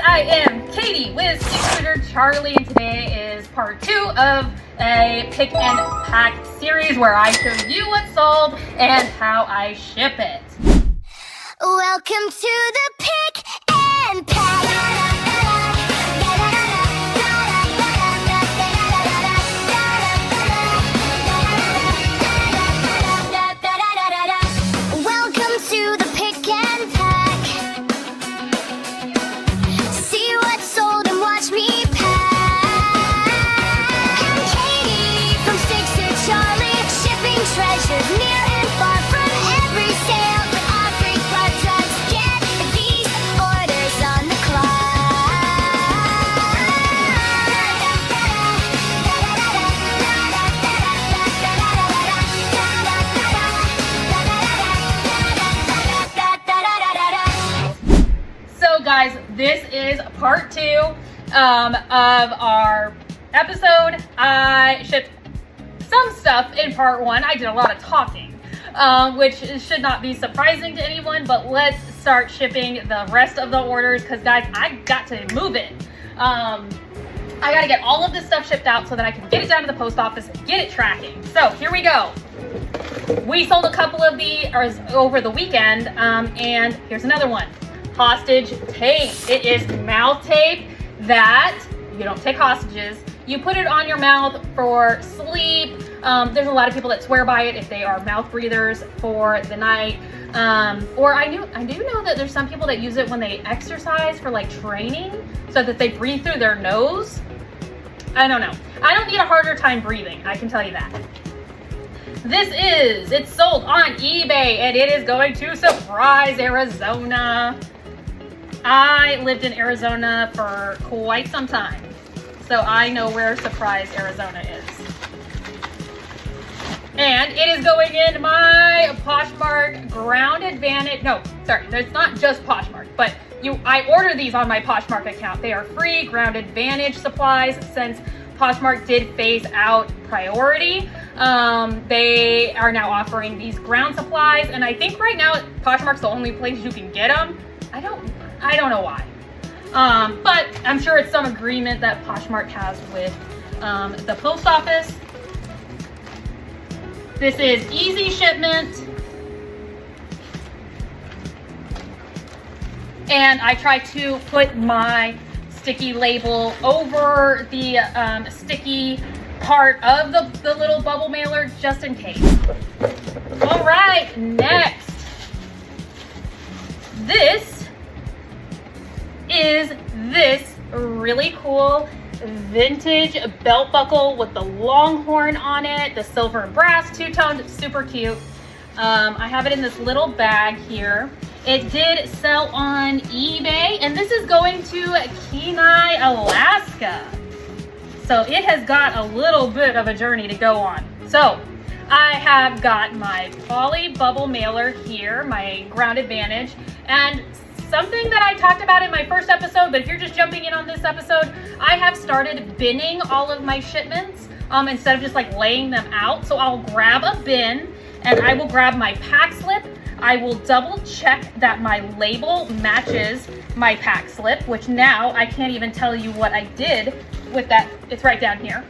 I am Katie with Distributor Charlie, and today is part 2 of a pick and pack series where I show you what's sold and how I ship it. Welcome to the pick and pack. Welcome to the pick and pack. See what's sold and watch me pack. Katie from Sticks to Charlie, shipping treasures near and far from every sale. For our free products, get these orders on the clock. So guys, this is part 2 of our episode. I shipped some stuff in part 1. I did a lot of talking, which should not be surprising to anyone, but let's start shipping the rest of the orders because guys, I got to move it. I got to get all of this stuff shipped out so that I can get it down to the post office and get it tracking. So here we go. We sold a couple of these over the weekend, and here's another one. Hostage tape. It is mouth tape that you don't take hostages. You put it on your mouth for sleep. There's a lot of people that swear by it if they are mouth breathers for the night. Or I do know that there's some people that use it when they exercise for like training so that they breathe through their nose. I don't know. I don't need a harder time breathing, I can tell you that. It's sold on eBay and it is going to Surprise, Arizona. I lived in Arizona for quite some time, so I know where Surprise, Arizona is. And it is going in my Poshmark Ground Advantage. No, sorry, it's not just Poshmark, but I order these on my Poshmark account. They are free Ground Advantage supplies since Poshmark did phase out priority. They are now offering these ground supplies, and I think right now Poshmark's the only place you can get them. I don't know why, but I'm sure it's some agreement that Poshmark has with the post office. This is easy shipment, and I try to put my sticky label over the sticky part of the little bubble mailer just in case. All right, next. This is this really cool vintage belt buckle with the longhorn on it, the silver and brass two-toned, super cute. I have it in this little bag here. It did sell on eBay, and this is going to Kenai, Alaska. So it has got a little bit of a journey to go on. So I have got my poly bubble mailer here, my Ground Advantage, and something that I talked about in my first episode, but if you're just jumping in on this episode, I have started binning all of my shipments instead of just like laying them out. So I'll grab a bin and I will grab my pack slip. I will double check that my label matches my pack slip, which now I can't even tell you what I did with that. It's right down here.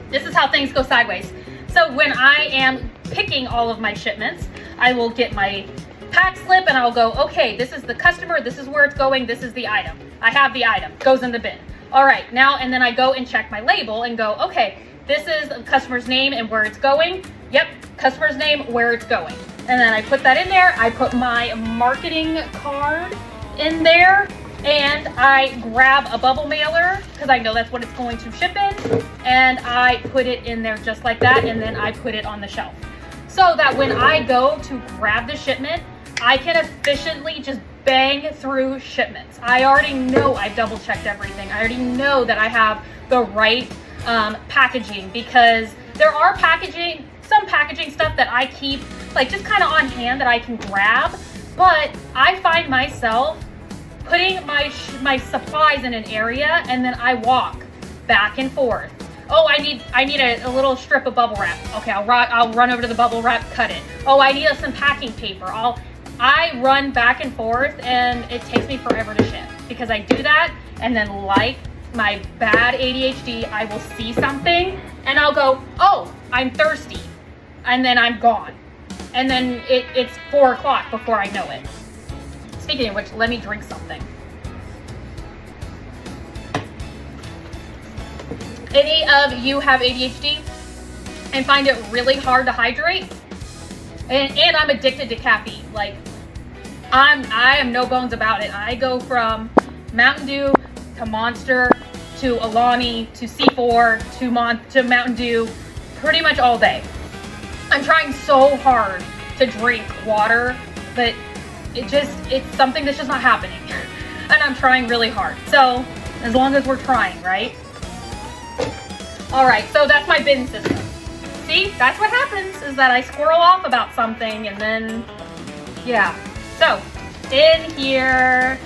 This is how things go sideways. So when I am picking all of my shipments, I will get my pack slip and I'll go, okay, this is the customer, this is where it's going, this is the item. I have the item, goes in the bin. All right, now, and then I go and check my label and go, okay, this is the customer's name and where it's going. Yep, customer's name, where it's going. And then I put that in there. I put my marketing card in there and I grab a bubble mailer because I know that's what it's going to ship in. And I put it in there just like that. And then I put it on the shelf so that when I go to grab the shipment, I can efficiently just bang through shipments. I already know I've double checked everything. I already know that I have the right packaging because there are some packaging stuff that I keep like just kind of on hand that I can grab, but I find myself putting my supplies in an area and then I walk back and forth. Oh, I need a little strip of bubble wrap. Okay, I'll run over to the bubble wrap, cut it. Oh, I need some packing paper. I run back and forth and it takes me forever to ship. because I do that, and then like my bad ADHD, I will see something and I'll go, oh, I'm thirsty, and then I'm gone, and then it's 4 o'clock before I know it. Speaking of which, let me drink something. Any of you have ADHD and find it really hard to hydrate? And I'm addicted to caffeine. Like, I am no bones about it. I go from Mountain Dew to Monster to Alani to C4 to Mountain Dew pretty much all day. I'm trying so hard to drink water, but it's something that's just not happening. And I'm trying really hard. So as long as we're trying, right? All right, so that's my bin system. See, that's what happens, is that I squirrel off about something and then, yeah. So, in here,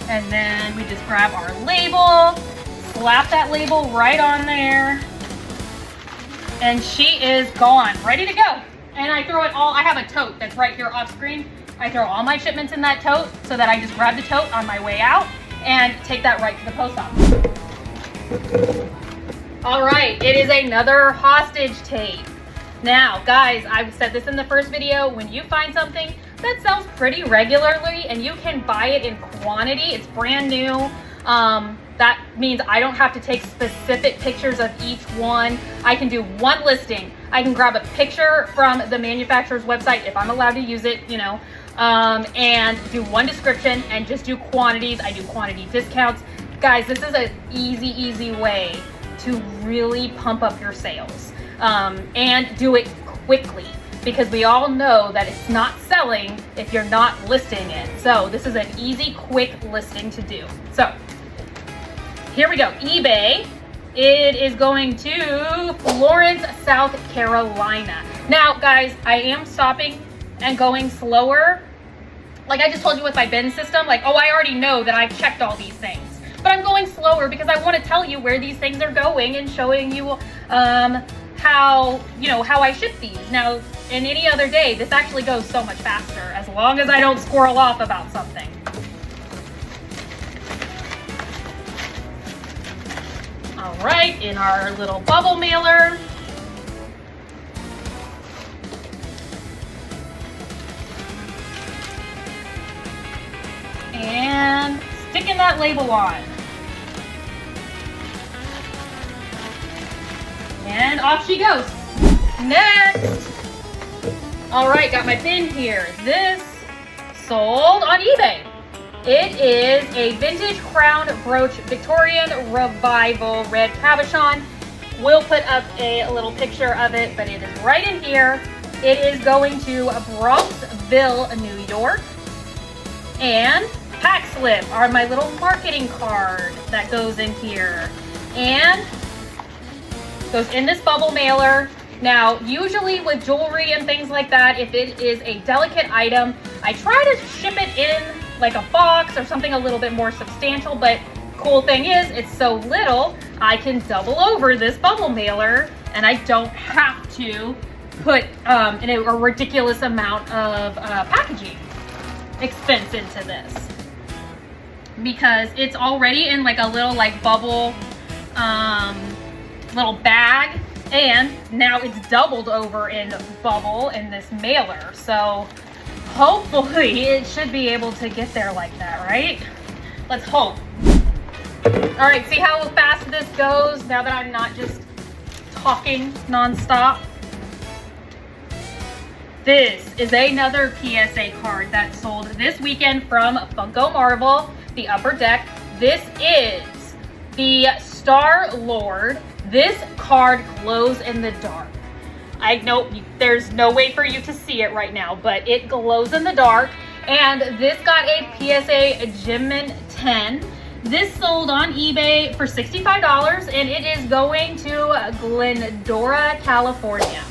and then we just grab our label, slap that label right on there, and she is gone, ready to go. And I throw it all, I have a tote that's right here off screen. I throw all my shipments in that tote so that I just grab the tote on my way out and take that right to the post office. All right, it is another hostage tape. Now, guys, I've said this in the first video, when you find something that sells pretty regularly and you can buy it in quantity, it's brand new, that means I don't have to take specific pictures of each one. I can do one listing. I can grab a picture from the manufacturer's website if I'm allowed to use it, you know, and do one description and just do quantities. I do quantity discounts. Guys, this is an easy way to really pump up your sales, and do it quickly, because we all know that it's not selling if you're not listing it. So this is an easy, quick listing to do. So here we go. eBay. It is going to Florence, South Carolina. Now, guys, I am stopping and going slower. Like I just told you with my bin system, like, oh, I already know that I've checked all these things. But I'm going slower because I want to tell you where these things are going and showing you how I ship these. Now, in any other day, this actually goes so much faster, as long as I don't squirrel off about something. All right, in our little bubble mailer. And sticking that label on. And off she goes. Next. All right, got my bin here. This sold on eBay. It is a vintage crown brooch Victorian Revival red cabochon. We'll put up a little picture of it, but it is right in here. It is going to Bronxville, New York. And pack slip are my little marketing card that goes in here. And goes in this bubble mailer. Now, usually with jewelry and things like that, if it is a delicate item, I try to ship it in like a box or something a little bit more substantial, but cool thing is it's so little, I can double over this bubble mailer and I don't have to put a ridiculous amount of packaging expense into this, because it's already in like a little like bubble little bag, and now it's doubled over in bubble in this mailer. So hopefully it should be able to get there like that, right? Let's hope. All right, see how fast this goes now that I'm not just talking nonstop? This is another PSA card that sold this weekend from Funko Marvel, the upper deck. This is the Star Lord. This card glows in the dark. I know there's no way for you to see it right now, but it glows in the dark. And this got a PSA Gemmin 10. This sold on eBay for $65, and it is going to Glendora, California.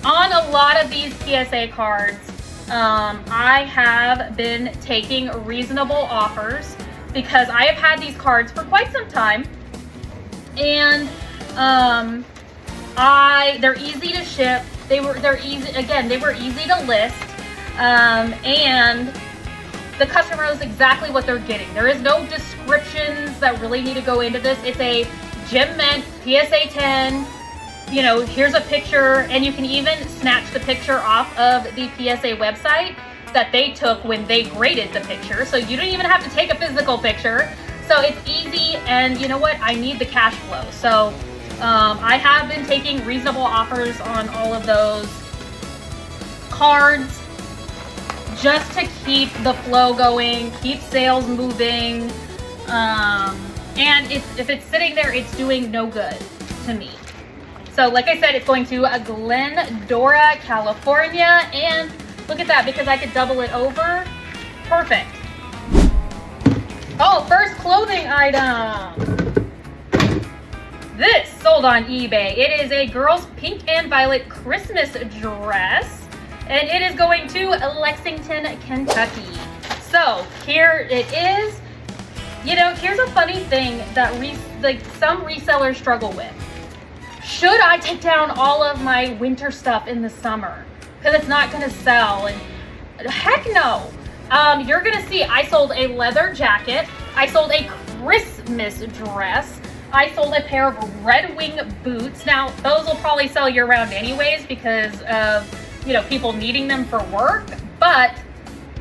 On a lot of these PSA cards, I have been taking reasonable offers because I have had these cards for quite some time. And They're easy to ship. They're easy, again, they were easy to list. And the customer knows exactly what they're getting. There is no descriptions that really need to go into this. It's a Gem Mint PSA 10. You know, here's a picture, and you can even snatch the picture off of the PSA website that they took when they graded the picture. So you don't even have to take a physical picture. So it's easy, and you know what? I need the cash flow. So I have been taking reasonable offers on all of those cards just to keep the flow going, keep sales moving. And if it's sitting there, it's doing no good to me. So like I said, it's going to Glendora, California. And look at that, because I could double it over. Perfect. Oh, first clothing item. This sold on eBay. It is a girl's pink and violet Christmas dress, and it is going to Lexington, Kentucky. So here it is. You know, here's a funny thing that some resellers struggle with. Should I take down all of my winter stuff in the summer because it's not going to sell? And heck no. You're going to see I sold a leather jacket. I sold a Christmas dress. I sold a pair of Red Wing boots. Now, those will probably sell year round anyways because of, you know, people needing them for work, but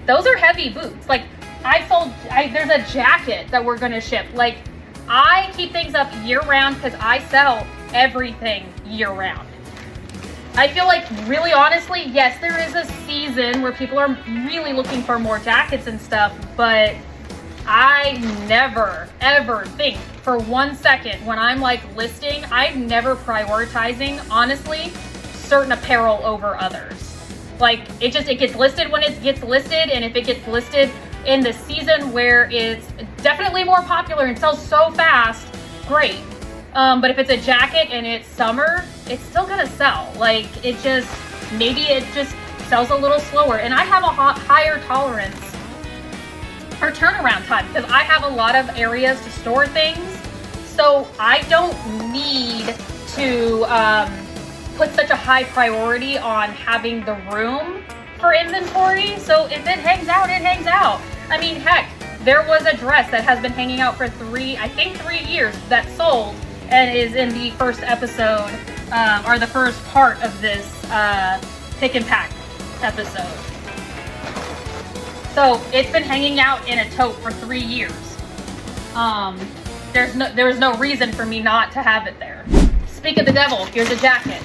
those are heavy boots. Like there's a jacket that we're going to ship. Like, I keep things up year round because I sell everything year round. I feel like, really honestly, yes, there is a season where people are really looking for more jackets and stuff, but I never ever think for 1 second when I'm like listing, I'm never prioritizing, honestly, certain apparel over others. Like, it gets listed when it gets listed, and if it gets listed in the season where it's definitely more popular and sells so fast, great. But if it's a jacket and it's summer, it's still gonna sell. Like, maybe it just sells a little slower. And I have a higher tolerance for turnaround time because I have a lot of areas to store things. So I don't need to put such a high priority on having the room for inventory. So if it hangs out, it hangs out. I mean, heck, there was a dress that has been hanging out for 3 years that sold and is in the first episode, or the first part of this pick and pack episode. So it's been hanging out in a tote for 3 years. There was no reason for me not to have it there. Speak of the devil, here's a jacket.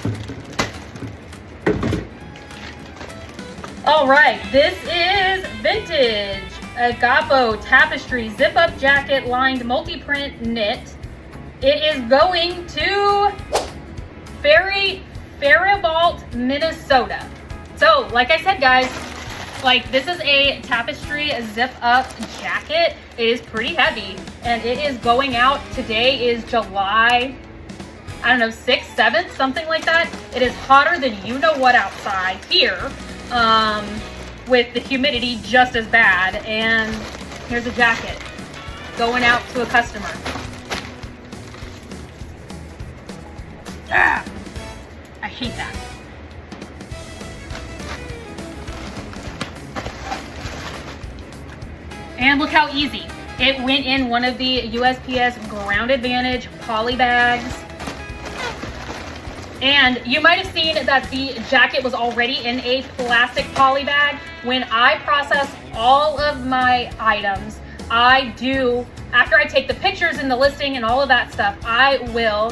All right, this is vintage Agapo tapestry zip-up jacket lined multi-print knit. It is going to Faribault, Minnesota. So, like I said, guys, like, this is a tapestry zip-up jacket. It is pretty heavy, and it is going out. Today is July, I don't know, 6th, 7th, something like that. It is hotter than you know what outside here, with the humidity just as bad. And here's a jacket going out to a customer. Ah, I hate that. And look how easy. It went in one of the USPS Ground Advantage poly bags. And you might have seen that the jacket was already in a plastic poly bag. When I process all of my items, after I take the pictures and the listing and all of that stuff, I will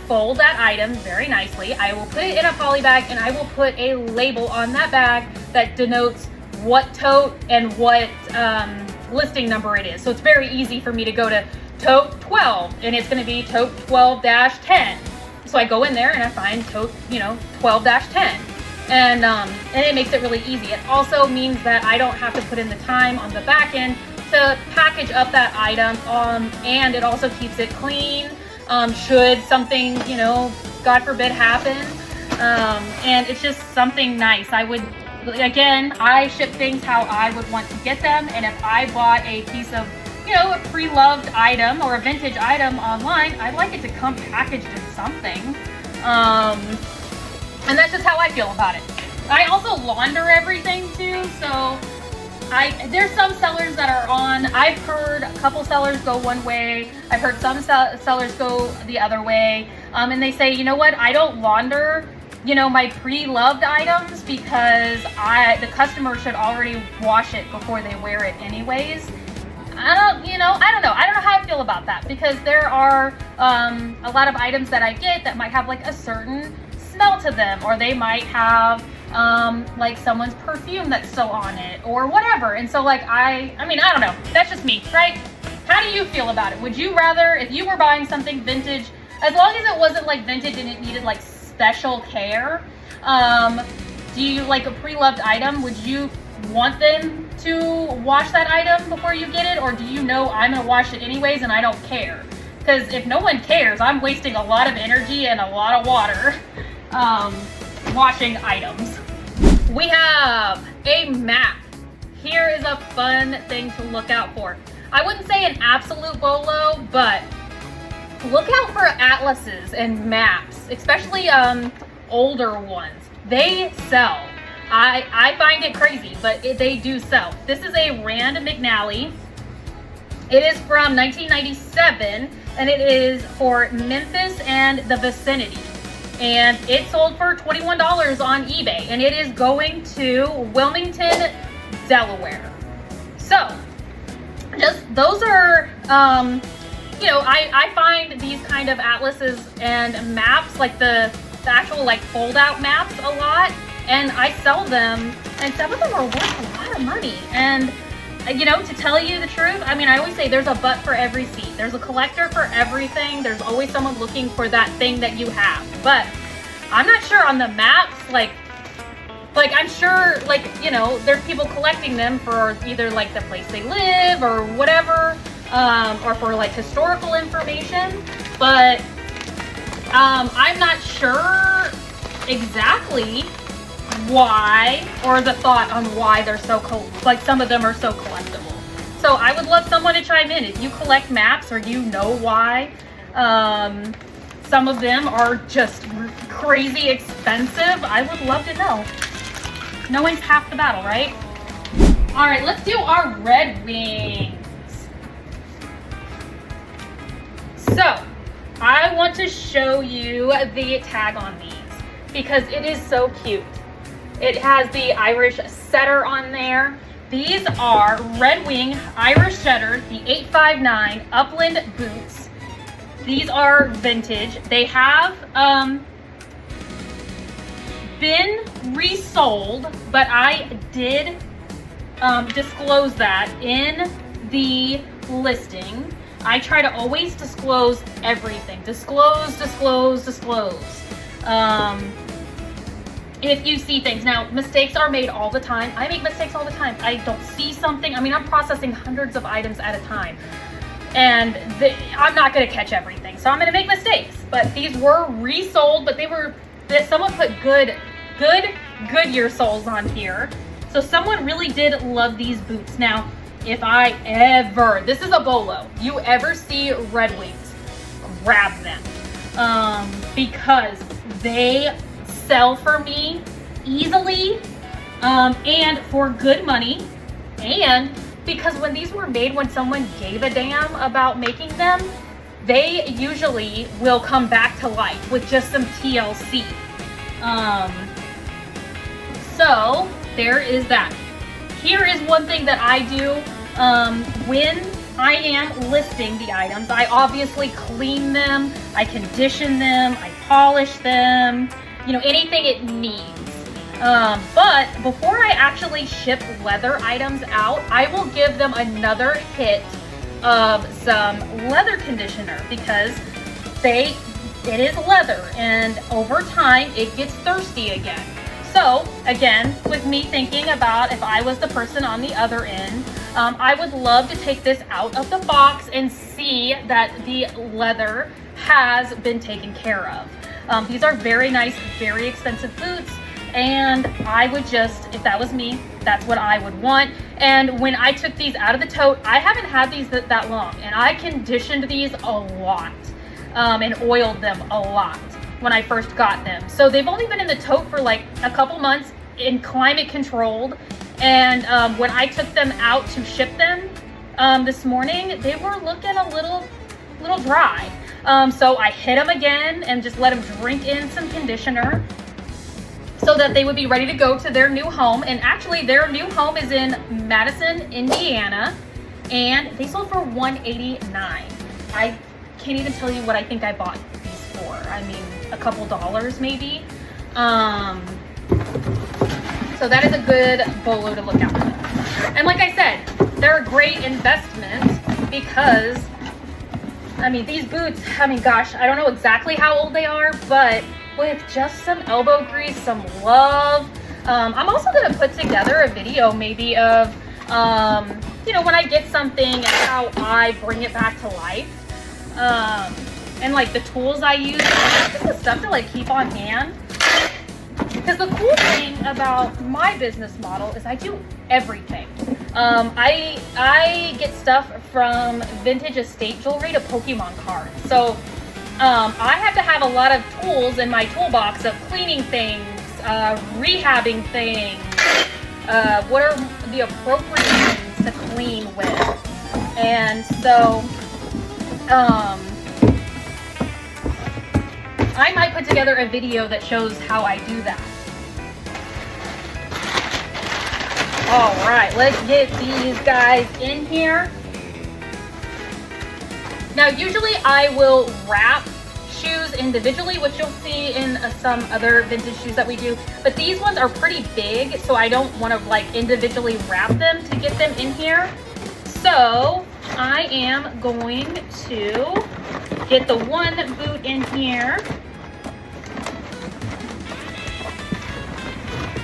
fold that item very nicely. I will put it in a poly bag, and I will put a label on that bag that denotes what tote and what listing number it is. So it's very easy for me to go to tote 12, and it's going to be tote 12-10. So I go in there and I find tote, 12-10. And it makes it really easy. It also means that I don't have to put in the time on the back end to package up that item, and it also keeps it clean should something, God forbid, happen. And it's just something nice. I ship things how I would want to get them, and if I bought a piece of you know, a pre-loved item or a vintage item online, I'd like it to come packaged in something. And that's just how I feel about it. I also launder everything too, so there's some sellers that are on, I've heard a couple sellers go one way, I've heard some sellers go the other way, and they say, you know what, I don't launder, you know, my pre-loved items because the customer should already wash it before they wear it anyways. I don't know how I feel about that, because there are a lot of items that I get that might have like a certain smell to them, or they might have like someone's perfume that's still on it or whatever. And so like, I mean, I don't know, that's just me, right? How do you feel about it? Would you rather, if you were buying something vintage, as long as it wasn't like vintage and it needed like special care, do you like a pre-loved item, would you want them to wash that item before you get it, or do you know I'm gonna wash it anyways and I don't care? Because if no one cares, I'm wasting a lot of energy and a lot of water washing items. We have a map. Here is a fun thing to look out for. I wouldn't say an absolute BOLO, but look out for atlases and maps, especially older ones. They sell. I find it crazy, but they do sell. This is a Rand McNally. It is from 1997, and it is for Memphis and the vicinity. And it sold for $21 on eBay, and it is going to Wilmington, Delaware. So, just those are, you know, I find these kind of atlases and maps, like the actual like fold-out maps, a lot, and I sell them, and some of them are worth a lot of money. And you know, to tell you the truth, I mean, I always say there's a butt for every seat. There's a collector for everything. There's always someone looking for that thing that you have. But I'm not sure on the maps, like I'm sure, like, you know, there's people collecting them for either like the place they live or whatever, or for like historical information. But I'm not sure exactly why, or the thought on why they're so like some of them are so collectible. So I would love someone to chime in if you collect maps, or you know why some of them are just crazy expensive. I would love to know. Knowing's half the battle, right? All right, let's do our Red Wings. So I want to show you the tag on these because it is so cute. It has the Irish setter on there. These are Red Wing Irish setter, the 859 Upland boots. These are vintage. They have been resold, but I did disclose that in the listing. I try to always disclose everything. Disclose. If you see things. Now, mistakes are made all the time. I make mistakes all the time. I don't see something. I mean, I'm processing hundreds of items at a time. And I'm not going to catch everything. So I'm going to make mistakes. But these were resold, but someone put good Goodyear soles on here. So someone really did love these boots. Now, if I ever, this is a BOLO, you ever see Red Wings, grab them. Because they sell for me easily, and for good money, and because when these were made, when someone gave a damn about making them, they usually will come back to life with just some TLC. So there is that. Here is one thing that I do when I am listing the items. I obviously clean them, I condition them, I polish them, you know, anything it needs. But before I actually ship leather items out, I will give them another hit of some leather conditioner because it is leather, and over time it gets thirsty again. So again, with me thinking about if I was the person on the other end, I would love to take this out of the box and see that the leather has been taken care of. These are very nice, very expensive boots, And I would just, if that was me, that's what I would want. And when I took these out of the tote, I haven't had these that long, and I conditioned these a lot and oiled them a lot when I first got them. So they've only been in the tote for like a couple months, in climate controlled. And when I took them out to ship them this morning, they were looking a little dry. So I hit them again and just let them drink in some conditioner so that they would be ready to go to their new home. And actually their new home is in Madison, Indiana, and they sold for $189. I can't even tell you what I think I bought these for. I mean, a couple dollars maybe. So that is a good bolo to look out for. And like I said, they're a great investment because, I mean, these boots, I mean, gosh, I don't know exactly how old they are, but with just some elbow grease, some love. I'm also going to put together a video maybe of, you know, when I get something and how I bring it back to life. And like the tools I use, just the stuff to like keep on hand. Because the cool thing about my business model is I do everything. I get stuff from vintage estate jewelry to Pokemon cards. So I have to have a lot of tools in my toolbox of cleaning things, rehabbing things, what are the appropriate things to clean with. And so I might put together a video that shows how I do that. All right, let's get these guys in here. Now, usually I will wrap shoes individually, which you'll see in some other vintage shoes that we do, but these ones are pretty big, so I don't want to like individually wrap them to get them in here. So I am going to get the one boot in here.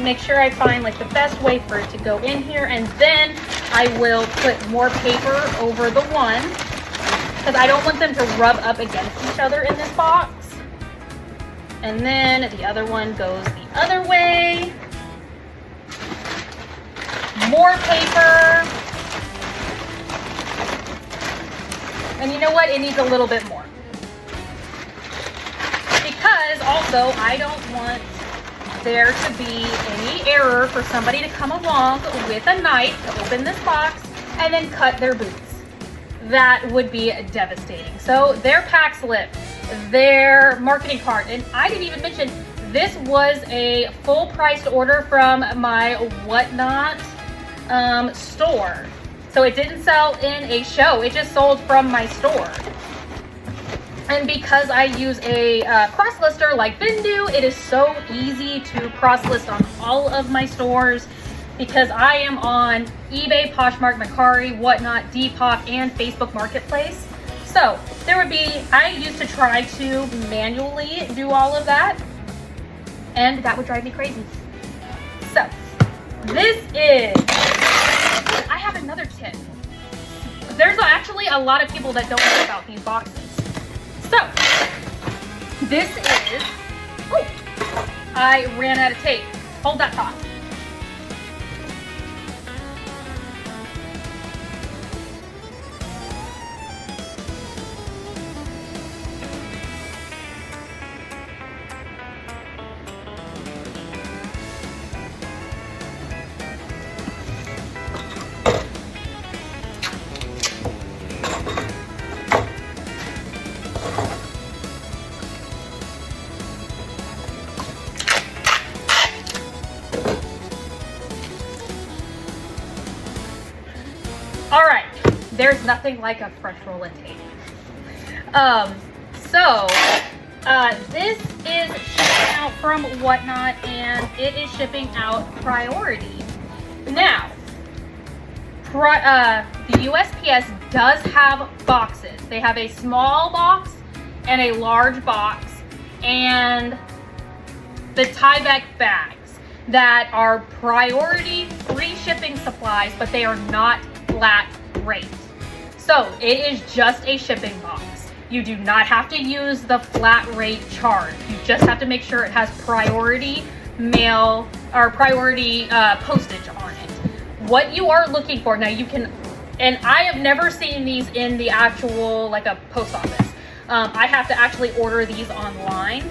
Make sure I find like the best way for it to go in here, and then I will put more paper over the one because I don't want them to rub up against each other in this box. And then the other one goes the other way. More paper. And you know what? It needs a little bit more. Because also I don't want there to be any error for somebody to come along with a knife to open this box and then cut their boots. That would be devastating. So their pack slip, their marketing card, and I didn't even mention this was a full priced order from my Whatnot store. So it didn't sell in a show, it just sold from my store. And because I use a cross-lister like Vindu, it is so easy to cross-list on all of my stores because I am on eBay, Poshmark, Mercari, Whatnot, Depop, and Facebook Marketplace. So there would be, I used to try to manually do all of that, and that would drive me crazy. So this is, I have another tip. There's actually a lot of people that don't know about these boxes. So, this is, oh, I ran out of tape. Hold that thought. All right, there's nothing like a fresh roll of tape. This is shipping out from Whatnot, and it is shipping out priority. Now, the USPS does have boxes. They have a small box and a large box, and the tie-back bags that are priority free shipping supplies, but they are not flat rate. So it is just a shipping box. You do not have to use the flat rate charge. You just have to make sure it has priority mail or priority postage on it. What you are looking for, now you can, and I have never seen these in the actual, like a post office. I have to actually order these online.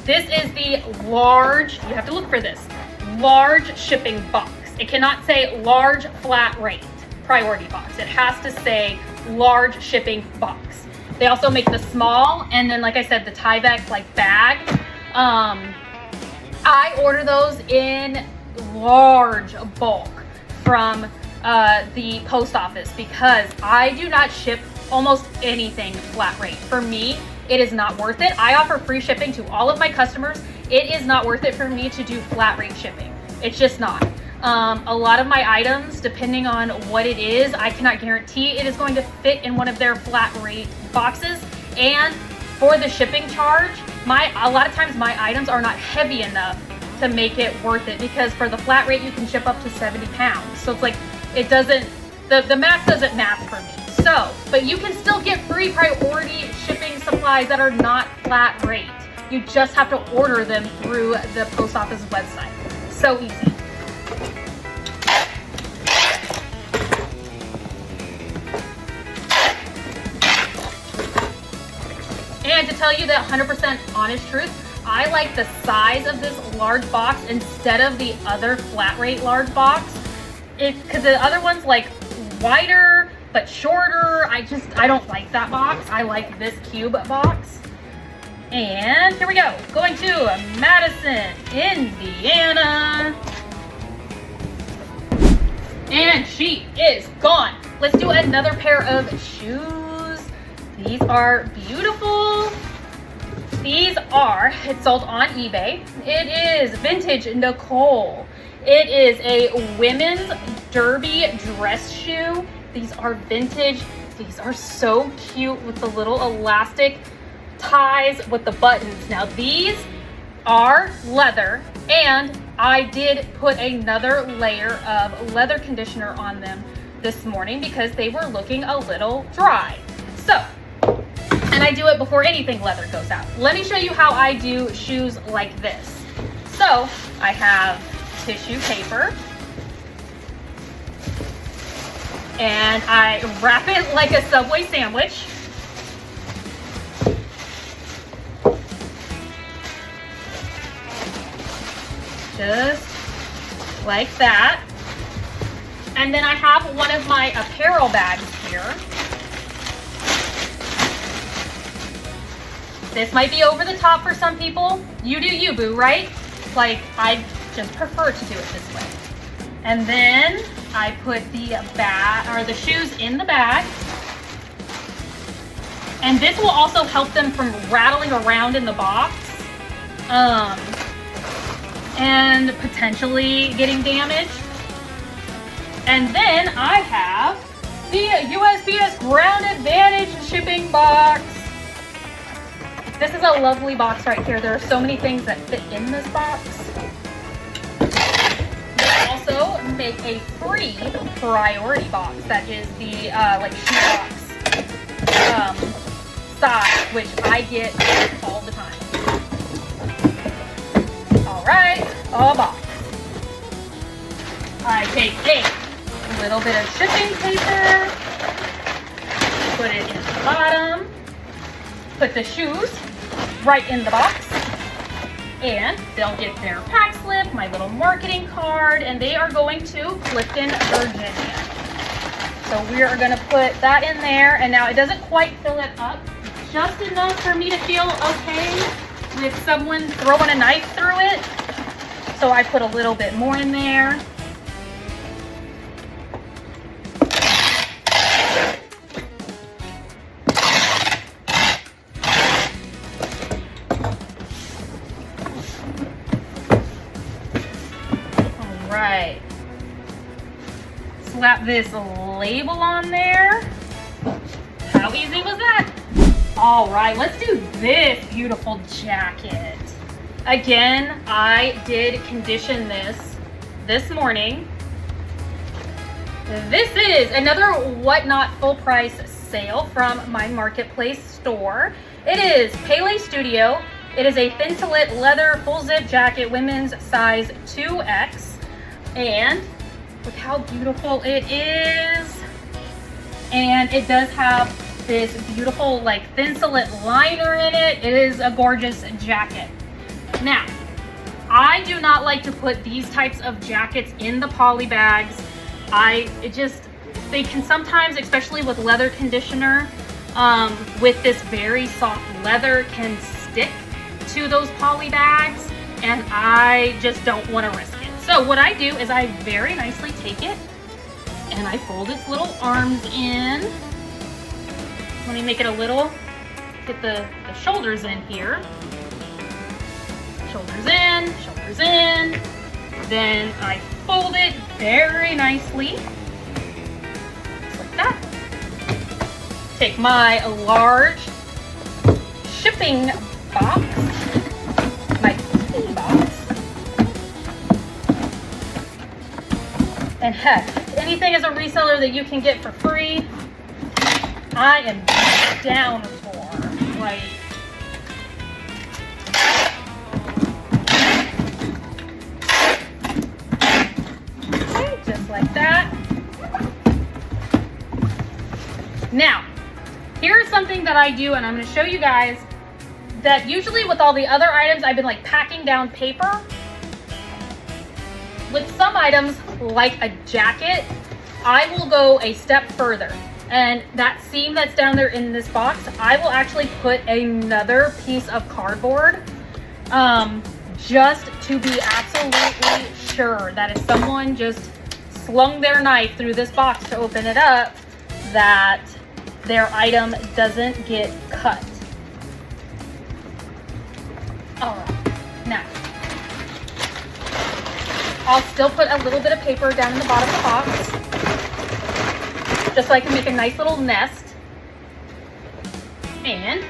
This is the large, you have to look for this, large shipping box. It cannot say large flat rate priority box. It has to say large shipping box. They also make the small, and then like I said, the Tyvek like bag. I order those in large bulk from the post office because I do not ship almost anything flat rate. For me, it is not worth it. I offer free shipping to all of my customers. It is not worth it for me to do flat rate shipping. It's just not. A lot of my items, depending on what it is, I cannot guarantee it is going to fit in one of their flat rate boxes. And for the shipping charge, a lot of times my items are not heavy enough to make it worth it, because for the flat rate you can ship up to 70 pounds. So it's like, it doesn't, the math doesn't math for me. So, but you can still get free priority shipping supplies that are not flat rate. You just have to order them through the post office website. So easy. And to tell you the 100% honest truth, I like the size of this large box instead of the other flat rate large box. Because the other one's like wider but shorter. I don't like that box. I like this cube box. And here we go. Going to Madison, Indiana. And she is gone. Let's do another pair of shoes. These are beautiful. These are, it's sold on eBay. It is vintage Nicole. It is a women's derby dress shoe. These are vintage. These are so cute with the little elastic ties with the buttons. Now these are leather, and I did put another layer of leather conditioner on them this morning because they were looking a little dry. So, and I do it before anything leather goes out. Let me show you how I do shoes like this. So I have tissue paper, and I wrap it like a Subway sandwich. Just like that. And then I have one of my apparel bags here. This might be over the top for some people. You do you, boo, right? Like, I just prefer to do it this way. And then I put the bag, or the shoes in the bag. And this will also help them from rattling around in the box. And potentially getting damaged. And then I have the USPS Ground Advantage shipping box. This is a lovely box right here. There are so many things that fit in this box. They also make a free priority box that is the like shoe box size, which I get all the time. All right, a box. I take a little bit of shipping paper, put it in the bottom, put the shoes right in the box, and they'll get their pack slip, my little marketing card, and they are going to Clifton, Virginia. So we are going to put that in there, and now it doesn't quite fill it up, just enough for me to feel okay with someone throwing a knife through it. So I put a little bit more in there. Right. Slap this label on there. How easy was that? All right, let's do this beautiful jacket. Again, I did condition this morning. This is another Whatnot full price sale from my marketplace store. It is Pele Studio It is a thin slit leather full zip jacket, women's size 2X. And look how beautiful it is. And it does have this beautiful like thin slit liner in it. It is a gorgeous jacket. Now, I do not like to put these types of jackets in the poly bags. They can sometimes, especially with leather conditioner, with this very soft leather, can stick to those poly bags, and I just don't want to risk it. So what I do is I very nicely take it and I fold its little arms in. Let me make it a little, get the shoulders in here. Shoulders in, shoulders in. Then I fold it very nicely, just like that. Take my large shipping box, my key box, and heck, anything as a reseller that you can get for free, I am down for. Like, okay, just like that. Now, here's something that I do, and I'm going to show you guys that usually with all the other items, I've been like packing down paper. With some items, like a jacket, I will go a step further. And that seam that's down there in this box, I will actually put another piece of cardboard just to be absolutely sure that if someone just slung their knife through this box to open it up, that their item doesn't get cut. All right, now, I'll still put a little bit of paper down in the bottom of the box, just so I can make a nice little nest. And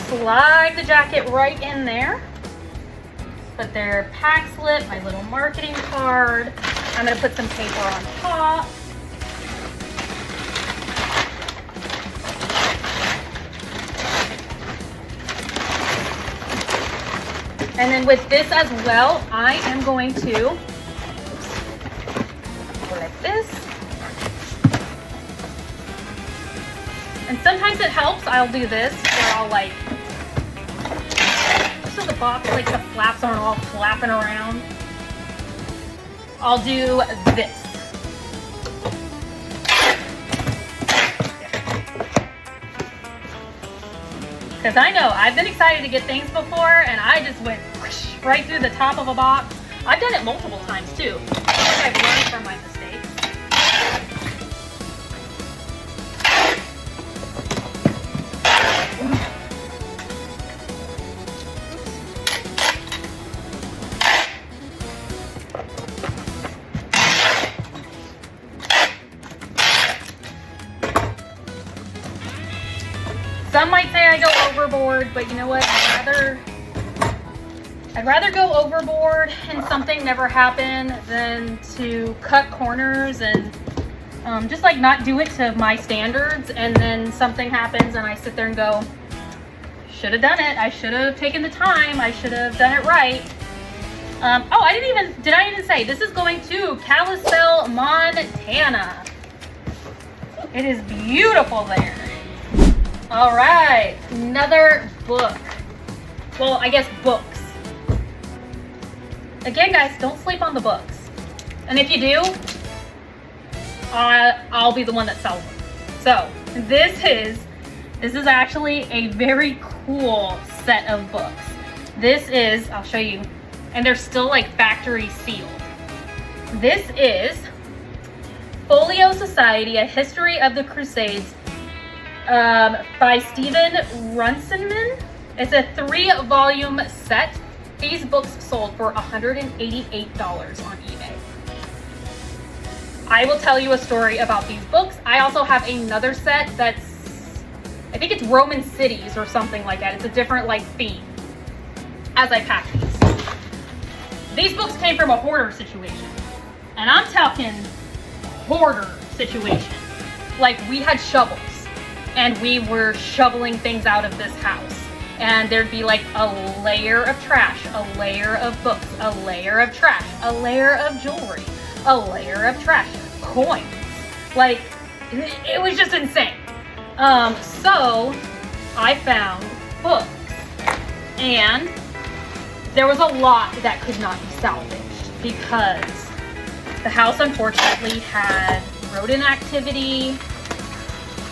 slide the jacket right in there. Put their pack slip, my little marketing card. I'm gonna put some paper on top. And then with this as well, I am going to go like this. And sometimes it helps, I'll do this, where I'll like, so the box, like the flaps aren't all flapping around. I'll do this. Because I know I've been excited to get things before, and I just went whoosh, right through the top of a box. I've done it multiple times too. I've learned from my mistakes. Some might say I go overboard, but you know what? I'd rather go overboard and something never happen than to cut corners and just like not do it to my standards, and then something happens and I sit there and go, should have done it. I should have taken the time. I should have done it right. Oh, did I even say this is going to Kalispell, Montana. It is beautiful there. All right, another book. Well, I guess books. Again, guys, don't sleep on the books. And if you do, I'll be the one that sells them. So this is actually a very cool set of books. This is, I'll show you, and they're still like factory sealed. This is Folio Society, A History of the Crusades, by Stephen Runciman. It's a 3-volume set. These books sold for $188 on eBay. I will tell you a story about these books. I also have another set that's, I think it's Roman cities or something like that. It's a different like theme as I pack these. These books came from a hoarder situation. And I'm talking hoarder situation. Like we had shovels and we were shoveling things out of this house. and there'd be like a layer of trash, a layer of books, a layer of trash, a layer of jewelry, a layer of trash, coins. Like, it was just insane. So I found books, and there was a lot that could not be salvaged because the house unfortunately had rodent activity,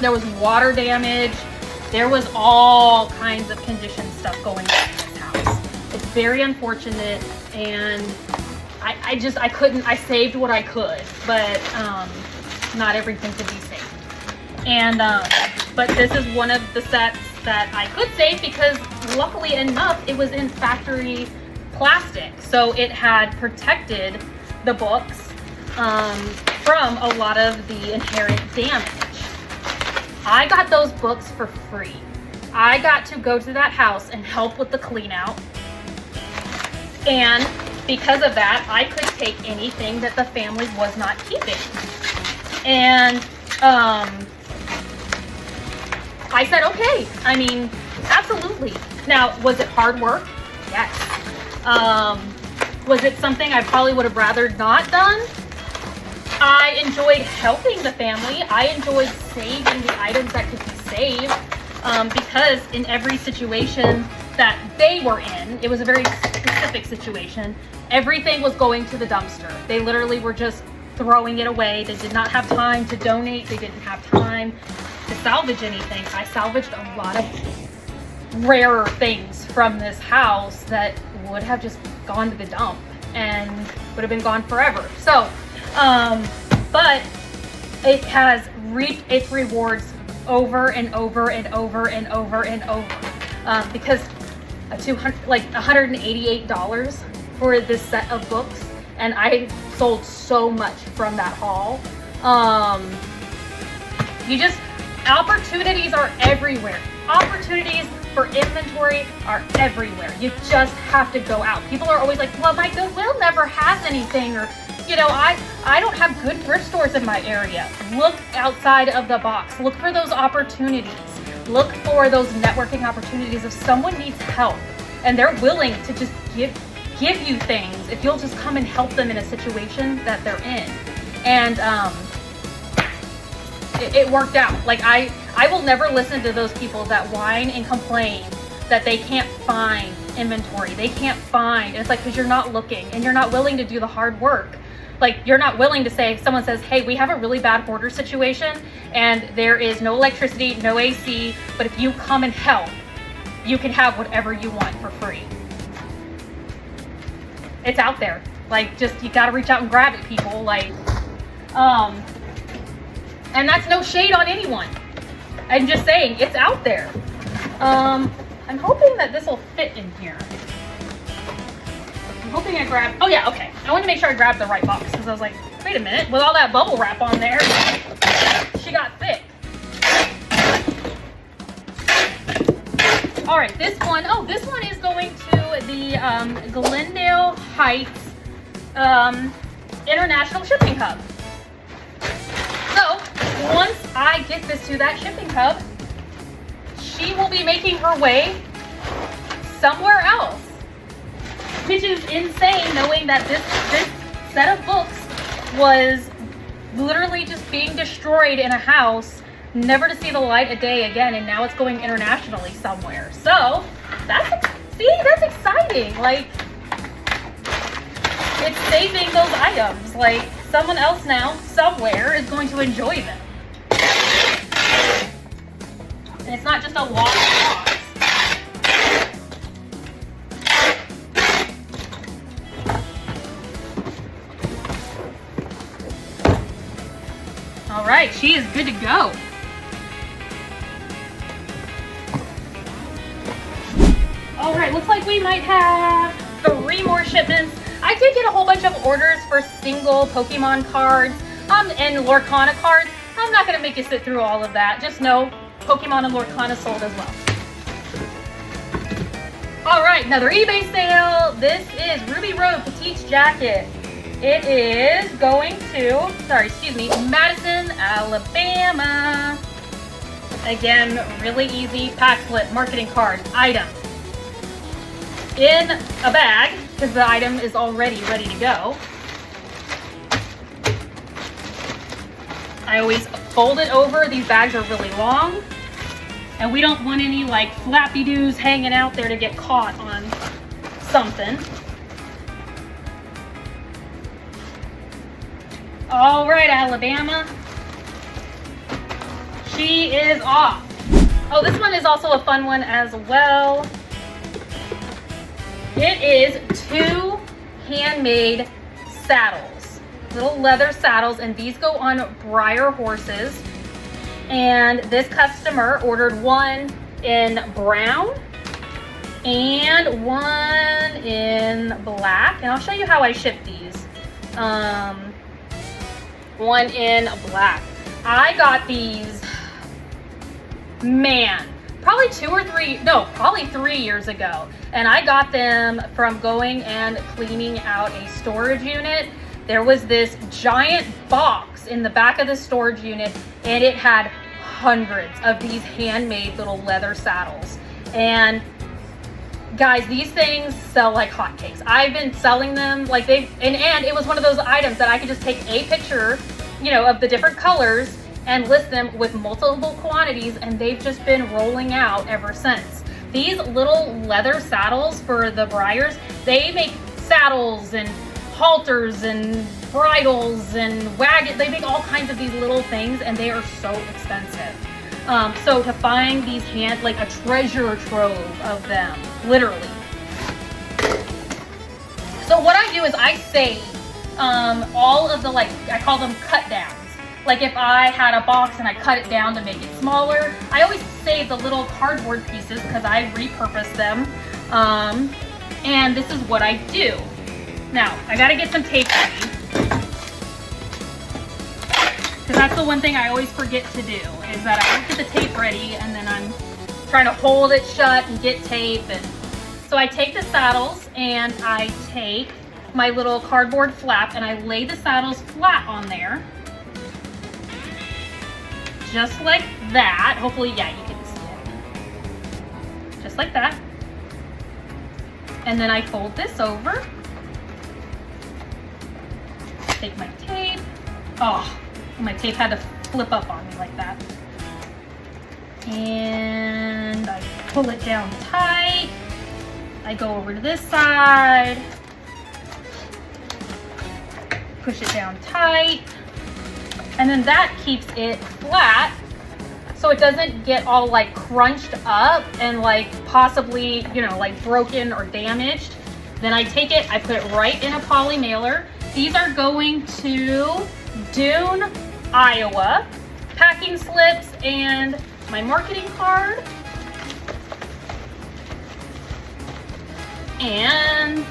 there was water damage, there was all kinds of condition stuff going on in this house. It's very unfortunate, and I saved what I could, but not everything could be saved. And but this is one of the sets that I could save because luckily enough it was in factory plastic, so it had protected the books from a lot of the inherent damage. I got those books for free. I got to go to that house and help with the clean out, and because of that I could take anything that the family was not keeping. And I said, okay, I mean, absolutely. Now, was it hard work? Yes. Was it something I probably would have rather not done? I enjoyed helping the family. I enjoyed saving the items that could be saved, because in every situation that they were in, it was a very specific situation, everything was going to the dumpster. They literally were just throwing it away. They did not have time to donate. They didn't have time to salvage anything. I salvaged a lot of rarer things from this house that would have just gone to the dump and would have been gone forever. So, but it has reaped its rewards over and over and over and over and over, because $188 for this set of books, and I sold so much from that haul. Opportunities are everywhere. Opportunities for inventory are everywhere. You just have to go out. People are always like, well, my Goodwill never has anything, or, you know, I don't have good thrift stores in my area. Look outside of the box. Look for those opportunities. Look for those networking opportunities. If someone needs help and they're willing to just give you things, if you'll just come and help them in a situation that they're in. And it worked out. Like, I will never listen to those people that whine and complain that they can't find inventory. They can't find. It's like, because you're not looking and you're not willing to do the hard work. Like, you're not willing to say, someone says, hey, we have a really bad hoarder situation and there is no electricity, no AC, but if you come and help, you can have whatever you want for free. It's out there. Like, just, you got to reach out and grab it, people. Like, and that's no shade on anyone. I'm just saying, it's out there. I'm hoping that this will fit in here. I'm hoping I grab, oh yeah, okay. I want to make sure I grab the right box, because I was like, wait a minute, with all that bubble wrap on there, she got thick. All right, this one is going to the Glendale Heights International Shipping Hub. So once I get this to that shipping hub, she will be making her way somewhere else, which is insane, knowing that this set of books was literally just being destroyed in a house, never to see the light of day again, and now it's going internationally somewhere. So that's exciting. Like, it's saving those items. Like, someone else now somewhere is going to enjoy them, and it's not just a lost cause. All right, she is good to go. All right, looks like we might have 3 more shipments. I did get a whole bunch of orders for single Pokemon cards and Lorcana cards. I'm not going to make you sit through all of that. Just know Pokemon and Lorcana sold as well. All right, another eBay sale. This is Ruby Road Petite's jacket. It is going to, Madison, Alabama. Again, really easy pack slip, marketing card, item in a bag because the item is already ready to go. I always fold it over. These bags are really long and we don't want any like flappy doos hanging out there to get caught on something. All right, Alabama. She is off. Oh, this one is also a fun one as well. It is 2 handmade saddles, little leather saddles, and these go on Breyer horses. And this customer ordered one in brown and one in black. And I'll show you how I ship these. One in black. I got these, man, probably 3 years ago. And I got them from going and cleaning out a storage unit. There was this giant box in the back of the storage unit and it had hundreds of these handmade little leather saddles. And guys, these things sell like hotcakes. I've been selling them like and it was one of those items that I could just take a picture, you know, of the different colors and list them with multiple quantities, and they've just been rolling out ever since. These little leather saddles for the Breyers, they make saddles and halters and bridles and wagons. They make all kinds of these little things and they are so expensive. So to find these like a treasure trove of them, literally. So what I do is I save all of the, like, I call them cut downs. Like if I had a box and I cut it down to make it smaller, I always save the little cardboard pieces because I repurpose them. And this is what I do. Now, I gotta get some tape ready. Because that's the one thing I always forget to do, is that I don't get the tape ready and then I'm trying to hold it shut and get tape. And so I take the saddles and I take my little cardboard flap and I lay the saddles flat on there. Just like that. Hopefully, yeah, you can see it. Just like that. And then I fold this over. Take my tape. Oh, my tape had to flip up on me like that. And I pull it down tight. I go over to this side. Push it down tight. And then that keeps it flat so it doesn't get all like crunched up and like possibly, you know, like broken or damaged. Then I take it, I put it right in a poly mailer. These are going to Dune, Iowa. Packing slips and my marketing card. And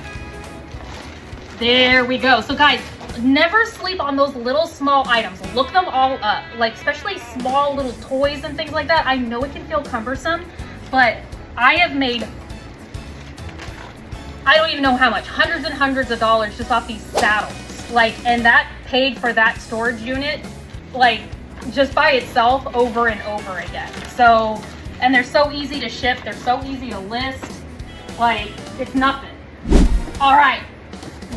there we go. So guys, never sleep on those little small items. Look them all up, like especially small little toys and things like that. I know it can feel cumbersome, but I have made, I don't even know how much, hundreds and hundreds of dollars just off these saddles. Like, and that paid for that storage unit, like just by itself over and over again. So, and they're so easy to ship. They're so easy to list. Like, it's nothing. All right.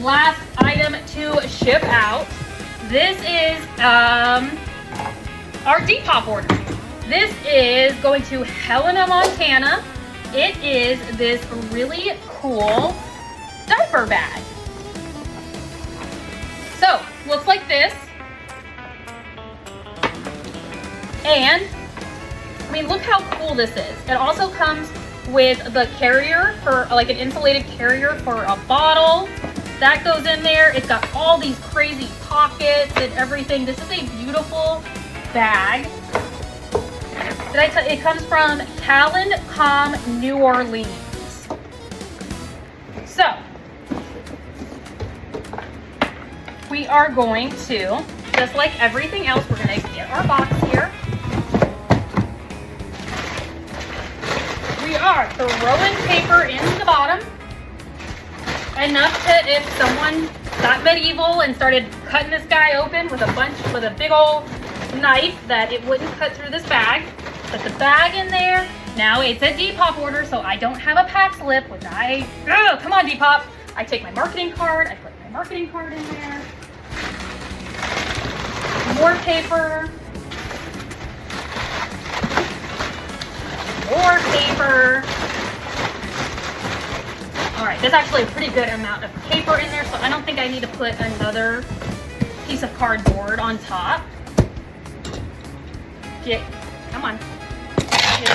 Last item to ship out. This is our Depop order. This is going to Helena, Montana. It is this really cool diaper bag. So, looks like this. And, I mean, look how cool this is. It also comes with the carrier for, like an insulated carrier for a bottle. That goes in there. It's got all these crazy pockets and everything. This is a beautiful bag. Did I tell you? It comes from Callan Com, New Orleans. So, we are going to, just like everything else, we're going to get our box here. We are throwing paper in the bottom. Enough to, if someone got medieval and started cutting this guy open with a big old knife, that it wouldn't cut through this bag. Put the bag in there. Now it's a Depop order, so I don't have a pack slip, which come on Depop. I take my marketing card, I put my marketing card in there. More paper. More paper. All right, there's actually a pretty good amount of paper in there, so I don't think I need to put another piece of cardboard on top. Come on. Get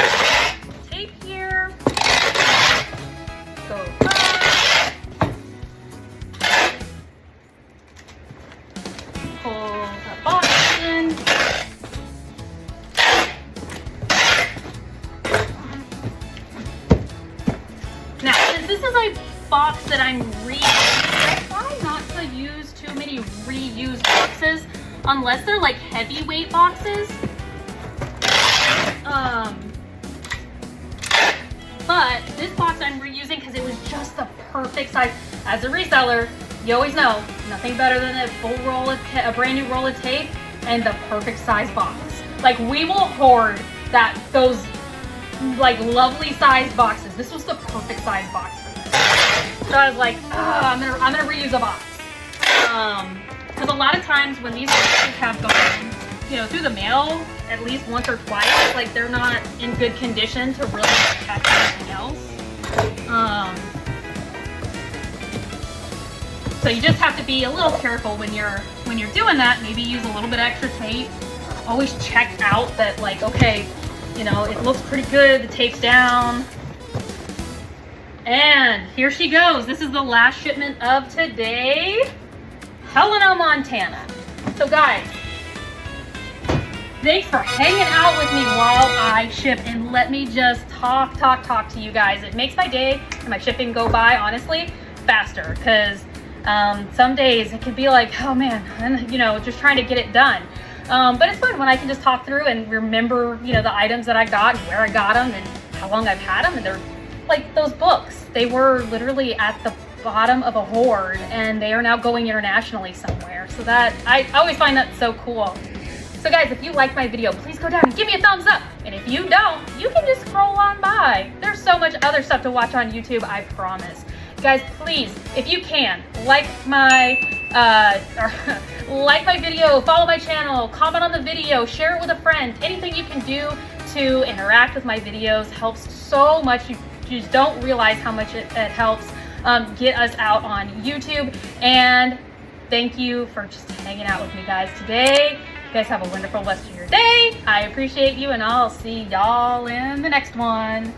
tape here. Go across. Pull the box in. Now, since this is a box that I'm reusing, I try not to use too many reused boxes unless they're like heavyweight boxes. But this box I'm reusing because it was just the perfect size. As a reseller, you always know nothing better than a brand new roll of tape and the perfect size box. Like, we will hoard those like lovely size boxes. This was the perfect size box for this. So I was like, I'm gonna reuse a box. Because a lot of times when these boxes have gone, through the mail at least once or twice, like, they're not in good condition to really protect anything else. So you just have to be a little careful when you're doing that. Maybe use a little bit of extra tape. Always check out that, like, okay, it looks pretty good, the tape's down. And here she goes. This is the last shipment of today. Helena, Montana. So guys, thanks for hanging out with me while I ship, and let me just talk to you guys. It makes my day and my shipping go by, honestly, faster, because some days it can be like, oh man, and just trying to get it done. But it's fun when I can just talk through and remember, the items that I got and where I got them and how long I've had them. And they're like those books. They were literally at the bottom of a hoard and they are now going internationally somewhere. So that, I always find that so cool. So guys, if you liked my video, please go down and give me a thumbs up. And if you don't, you can just scroll on by. There's so much other stuff to watch on YouTube, I promise. Guys, please, if you can, like my video, follow my channel, comment on the video, share it with a friend. Anything you can do to interact with my videos helps so much. You just don't realize how much it helps get us out on YouTube. And thank you for just hanging out with me, guys, today. You guys have a wonderful rest of your day. I appreciate you, and I'll see y'all in the next one.